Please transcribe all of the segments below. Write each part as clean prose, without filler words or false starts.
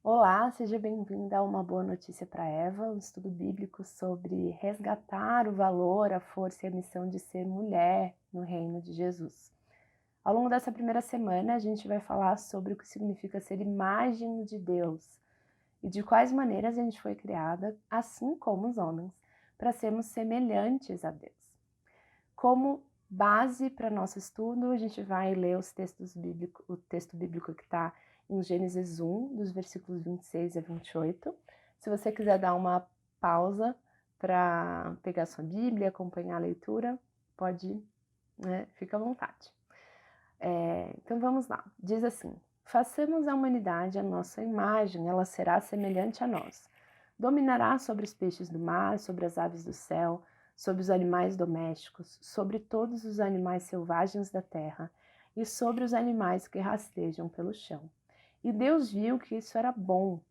Olá, seja bem-vinda a Uma Boa Notícia para Eva, um estudo bíblico sobre resgatar o valor, a força e a missão de ser mulher no reino de Jesus. Ao longo dessa primeira semana, a gente vai falar sobre o que significa ser imagem de Deus e de quais maneiras a gente foi criada, assim como os homens, para sermos semelhantes a Deus. Como base para nosso estudo, a gente vai ler o texto bíblico que está em Gênesis 1, dos versículos 26 a 28. Se você quiser dar uma pausa para pegar sua Bíblia, acompanhar a leitura, pode, né? Fica à vontade. Então vamos lá. Diz assim: façamos a humanidade a nossa imagem, ela será semelhante a nós. Dominará sobre os peixes do mar, sobre as aves do céu, sobre os animais domésticos, sobre todos os animais selvagens da terra e sobre os animais que rastejam pelo chão. E Deus viu que isso era bom.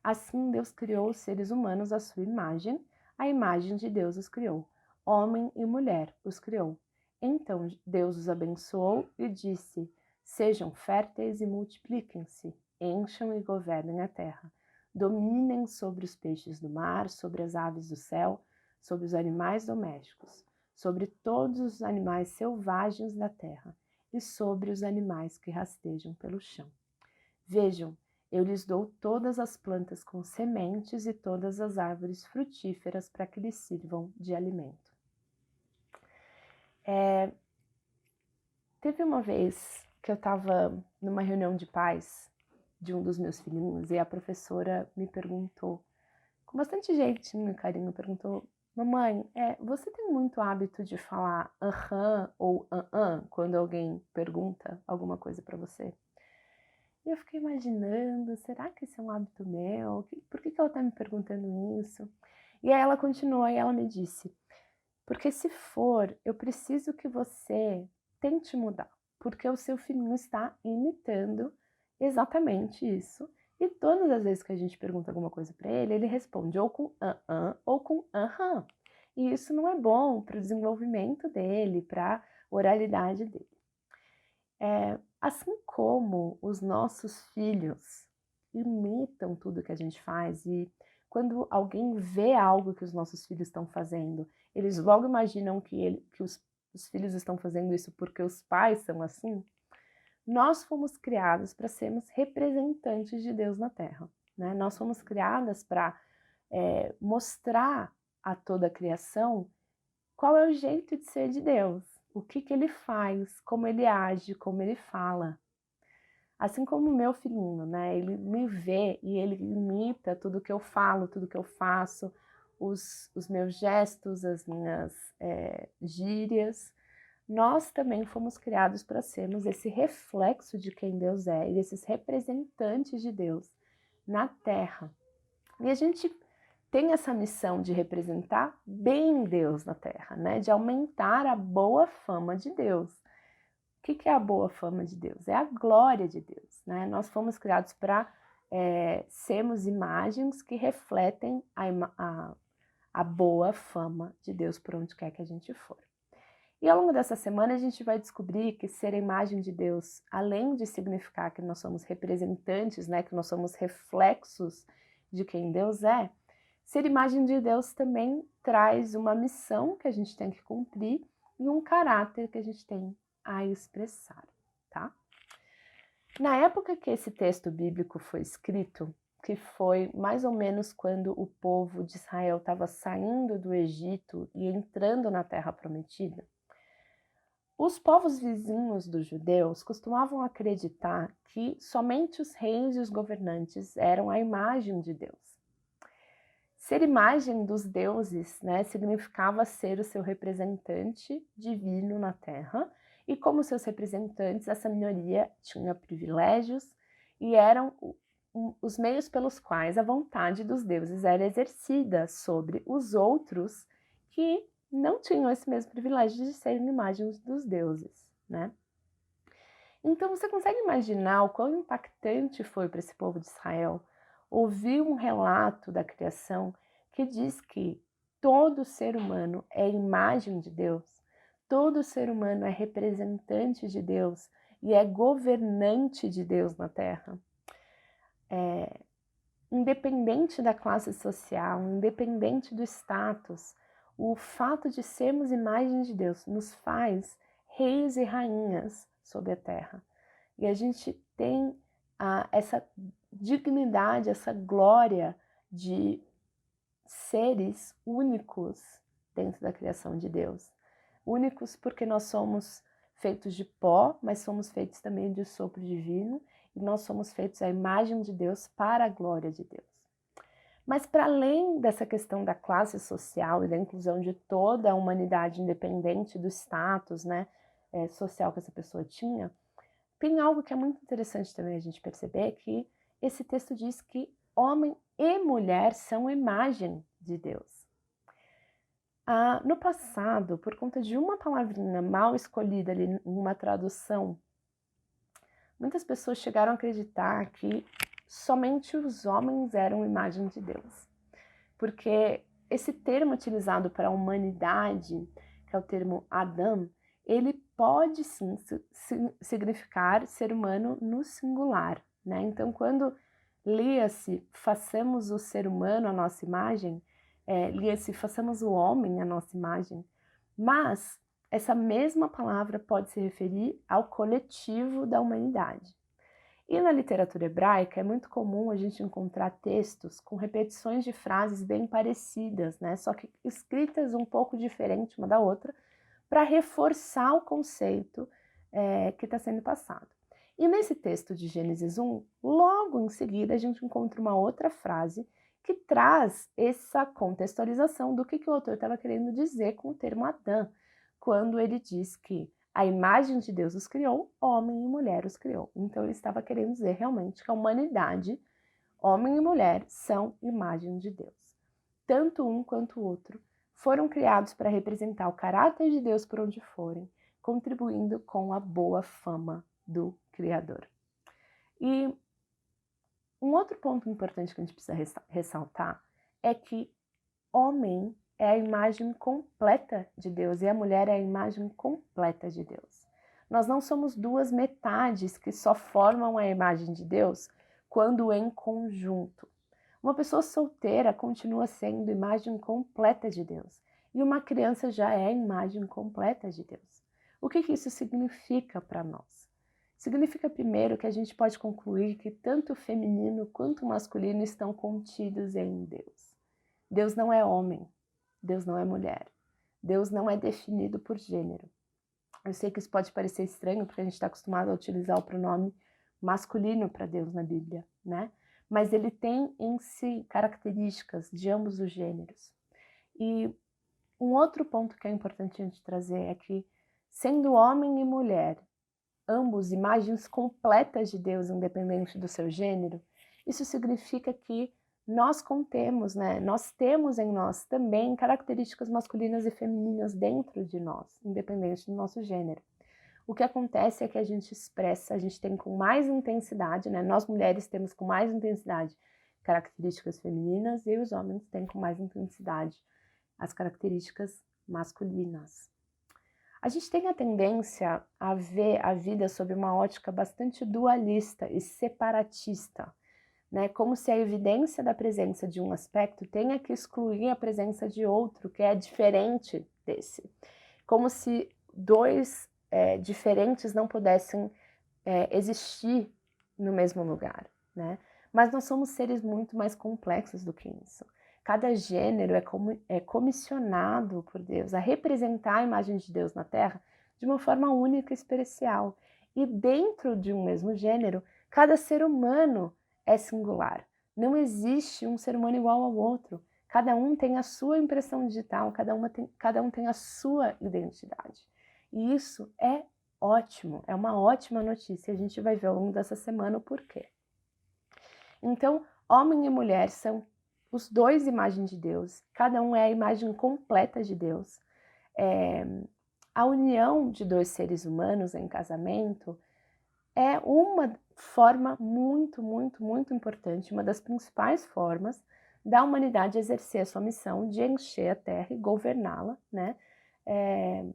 Assim Deus criou os seres humanos à sua imagem, a imagem de Deus os criou. Homem e mulher os criou. Então Deus os abençoou e disse: sejam férteis e multipliquem-se, encham e governem a terra. Dominem sobre os peixes do mar, sobre as aves do céu, sobre os animais domésticos, sobre todos os animais selvagens da terra e sobre os animais que rastejam pelo chão. Vejam, eu lhes dou todas as plantas com sementes e todas as árvores frutíferas para que lhes sirvam de alimento. Teve uma vez que eu estava numa reunião de pais de um dos meus filhinhos e a professora me perguntou, com bastante jeitinho e carinho, perguntou: mamãe, você tem muito hábito de falar aham ou quando alguém pergunta alguma coisa para você? E eu fiquei imaginando, será que esse é um hábito meu? Por que ela está me perguntando isso? E aí ela continuou e ela me disse: porque se for, eu preciso que você tente mudar, porque o seu filhinho está imitando exatamente isso. E todas as vezes que a gente pergunta alguma coisa para ele, ele responde ou com ou com aham. E isso não é bom para o desenvolvimento dele, para a oralidade dele. Assim como os nossos filhos imitam tudo que a gente faz e quando alguém vê algo que os nossos filhos estão fazendo, eles logo imaginam que os filhos estão fazendo isso porque os pais são assim. Nós fomos criados para sermos representantes de Deus na Terra, né? Nós fomos criadas para mostrar a toda a criação qual é o jeito de ser de Deus, o que ele faz, como ele age, como ele fala. Assim como o meu filhinho, né? Ele me vê e ele imita tudo que eu falo, tudo que eu faço, os meus gestos, as minhas gírias. Nós também fomos criados para sermos esse reflexo de quem Deus é e esses representantes de Deus na Terra. E a gente tem essa missão de representar bem Deus na Terra, né? De aumentar a boa fama de Deus. O que é a boa fama de Deus? É a glória de Deus, né? Nós fomos criados para sermos imagens que refletem a boa fama de Deus por onde quer que a gente for. E ao longo dessa semana a gente vai descobrir que ser a imagem de Deus, além de significar que nós somos representantes, né, que nós somos reflexos de quem Deus é, ser imagem de Deus também traz uma missão que a gente tem que cumprir e um caráter que a gente tem a expressar, tá? Na época que esse texto bíblico foi escrito, que foi mais ou menos quando o povo de Israel estava saindo do Egito e entrando na Terra Prometida, os povos vizinhos dos judeus costumavam acreditar que somente os reis e os governantes eram a imagem de Deus. Ser imagem dos deuses, né, significava ser o seu representante divino na Terra, e como seus representantes, essa minoria tinha privilégios e eram os meios pelos quais a vontade dos deuses era exercida sobre os outros que não tinham esse mesmo privilégio de serem imagens dos deuses, né? Então você consegue imaginar o quão impactante foi para esse povo de Israel ouvir um relato da criação que diz que todo ser humano é imagem de Deus, todo ser humano é representante de Deus e é governante de Deus na Terra? independente da classe social, independente do status, o fato de sermos imagem de Deus nos faz reis e rainhas sobre a terra. E a gente tem essa dignidade, essa glória de seres únicos dentro da criação de Deus. Únicos porque nós somos feitos de pó, mas somos feitos também de sopro divino, e nós somos feitos à imagem de Deus para a glória de Deus. Mas para além dessa questão da classe social e da inclusão de toda a humanidade, independente do status, né, social que essa pessoa tinha, tem algo que é muito interessante também a gente perceber, que esse texto diz que homem e mulher são imagem de Deus. No passado, por conta de uma palavrinha mal escolhida ali em uma tradução, muitas pessoas chegaram a acreditar que somente os homens eram imagem de Deus. Porque esse termo utilizado para a humanidade, que é o termo Adam, ele pode sim significar ser humano no singular, né? Então, quando lia-se façamos o ser humano a nossa imagem, lia-se façamos o homem a nossa imagem, mas essa mesma palavra pode se referir ao coletivo da humanidade. E na literatura hebraica é muito comum a gente encontrar textos com repetições de frases bem parecidas, né? Só que escritas um pouco diferente uma da outra, para reforçar o conceito que está sendo passado. E nesse texto de Gênesis 1, logo em seguida a gente encontra uma outra frase que traz essa contextualização do que o autor estava querendo dizer com o termo Adão, quando ele diz que a imagem de Deus os criou, homem e mulher os criou. Então ele estava querendo dizer realmente que a humanidade, homem e mulher, são imagem de Deus. Tanto um quanto o outro foram criados para representar o caráter de Deus por onde forem, contribuindo com a boa fama do Criador. E um outro ponto importante que a gente precisa ressaltar é que homem é a imagem completa de Deus e a mulher é a imagem completa de Deus. Nós não somos duas metades que só formam a imagem de Deus quando em conjunto. Uma pessoa solteira continua sendo imagem completa de Deus e uma criança já é a imagem completa de Deus. O que isso significa para nós? Significa, primeiro, que a gente pode concluir que tanto o feminino quanto o masculino estão contidos em Deus. Deus não é homem, Deus não é mulher, Deus não é definido por gênero. Eu sei que isso pode parecer estranho, porque a gente está acostumado a utilizar o pronome masculino para Deus na Bíblia, né? Mas ele tem em si características de ambos os gêneros. E um outro ponto que é importante a gente trazer é que, sendo homem e mulher, ambos imagens completas de Deus, independente do seu gênero, isso significa que nós contemos, né? Nós temos em nós também características masculinas e femininas dentro de nós, independente do nosso gênero. O que acontece é que a gente expressa, a gente tem com mais intensidade, né? Nós mulheres temos com mais intensidade características femininas e os homens têm com mais intensidade as características masculinas. A gente tem a tendência a ver a vida sob uma ótica bastante dualista e separatista, né? Como se a evidência da presença de um aspecto tenha que excluir a presença de outro, que é diferente desse. Como se dois diferentes não pudessem existir no mesmo lugar, né? Mas nós somos seres muito mais complexos do que isso. Cada gênero é comissionado por Deus a representar a imagem de Deus na Terra de uma forma única e especial. E dentro de um mesmo gênero, cada ser humano é singular. Não existe um ser humano igual ao outro. Cada um tem a sua impressão digital, cada um tem a sua identidade. E isso é ótimo, é uma ótima notícia. A gente vai ver ao longo dessa semana o porquê. Então, homem e mulher são os dois imagens de Deus, cada um é a imagem completa de Deus. A união de dois seres humanos em casamento é uma forma muito, muito, muito importante, uma das principais formas da humanidade exercer a sua missão de encher a Terra e governá-la, né,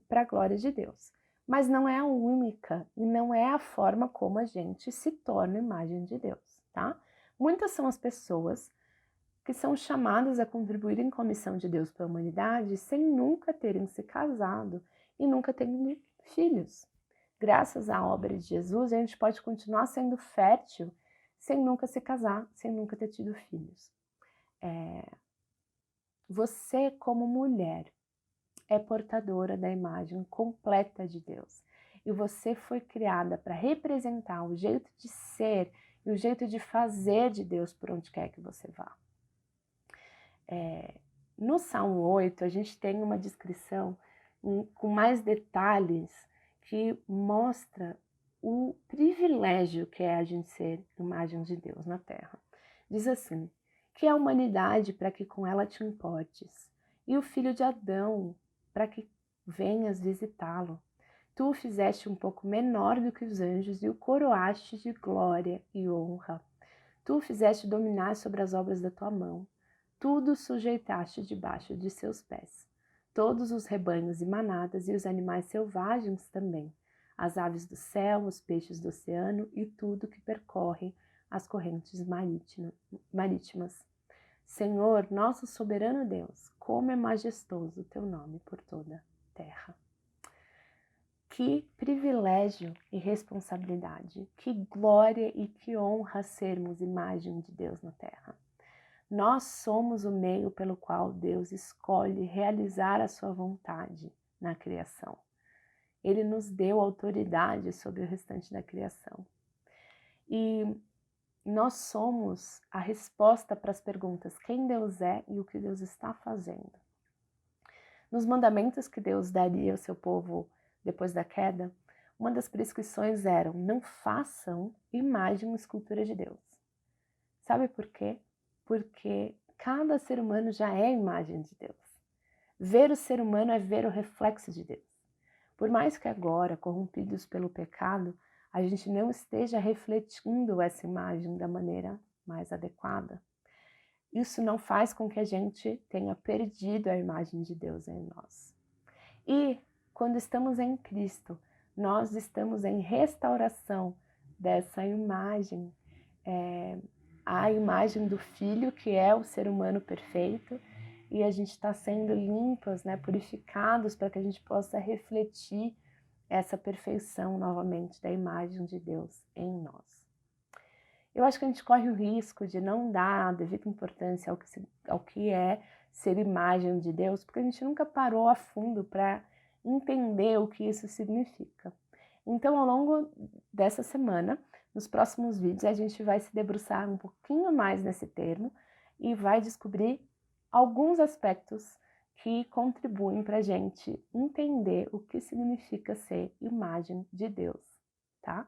para a glória de Deus. Mas não é a única e não é a forma como a gente se torna imagem de Deus, tá? Muitas são as pessoas que são chamadas a contribuírem com a missão de Deus para a humanidade sem nunca terem se casado e nunca terem filhos. Graças à obra de Jesus, a gente pode continuar sendo fértil sem nunca se casar, sem nunca ter tido filhos. Você, como mulher, é portadora da imagem completa de Deus. E você foi criada para representar o jeito de ser e o jeito de fazer de Deus por onde quer que você vá. No Salmo 8, a gente tem uma descrição com mais detalhes que mostra o privilégio que é a gente ser imagem de Deus na Terra. Diz assim, que a humanidade para que com ela te importes, e o filho de Adão para que venhas visitá-lo. Tu o fizeste um pouco menor do que os anjos e o coroaste de glória e honra. Tu o fizeste dominar sobre as obras da tua mão. Tudo sujeitaste debaixo de seus pés. Todos os rebanhos e manadas e os animais selvagens também, as aves do céu, os peixes do oceano e tudo que percorre as correntes marítimas. Senhor, nosso soberano Deus, como é majestoso o teu nome por toda a terra. Que privilégio e responsabilidade, que glória e que honra sermos imagem de Deus na terra. Nós somos o meio pelo qual Deus escolhe realizar a sua vontade na criação. Ele nos deu autoridade sobre o restante da criação. E nós somos a resposta para as perguntas quem Deus é e o que Deus está fazendo. Nos mandamentos que Deus daria ao seu povo depois da queda, uma das prescrições eram: não façam imagem ou escultura de Deus. Sabe por quê? Porque cada ser humano já é imagem de Deus. Ver o ser humano é ver o reflexo de Deus. Por mais que agora, corrompidos pelo pecado, a gente não esteja refletindo essa imagem da maneira mais adequada, isso não faz com que a gente tenha perdido a imagem de Deus em nós. E quando estamos em Cristo, nós estamos em restauração dessa imagem, a imagem do Filho, que é o ser humano perfeito, e a gente está sendo limpas, purificados para que a gente possa refletir essa perfeição novamente da imagem de Deus em nós. Eu acho que a gente corre o risco de não dar a devida importância ao que é ser imagem de Deus, porque a gente nunca parou a fundo para entender o que isso significa. Então, ao longo dessa semana, nos próximos vídeos, a gente vai se debruçar um pouquinho mais nesse termo e vai descobrir alguns aspectos que contribuem para a gente entender o que significa ser imagem de Deus, tá?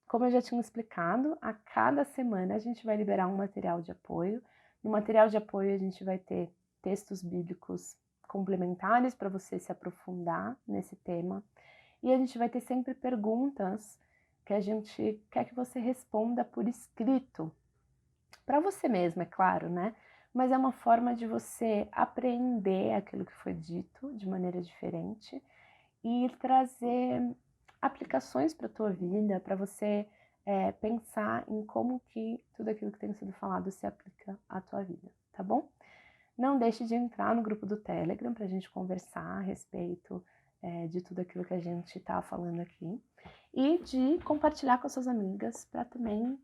Como eu já tinha explicado, a cada semana a gente vai liberar um material de apoio. No material de apoio a gente vai ter textos bíblicos complementares para você se aprofundar nesse tema. E a gente vai ter sempre perguntas que a gente quer que você responda por escrito. Para você mesmo, é claro, né? Mas é uma forma de você aprender aquilo que foi dito de maneira diferente e trazer aplicações para a tua vida, para você pensar em como que tudo aquilo que tem sido falado se aplica à tua vida, tá bom? Não deixe de entrar no grupo do Telegram para a gente conversar a respeito de tudo aquilo que a gente está falando aqui e de compartilhar com as suas amigas para também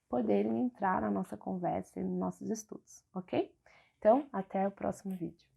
poderem entrar na nossa conversa e nos nossos estudos, ok? Então, até o próximo vídeo.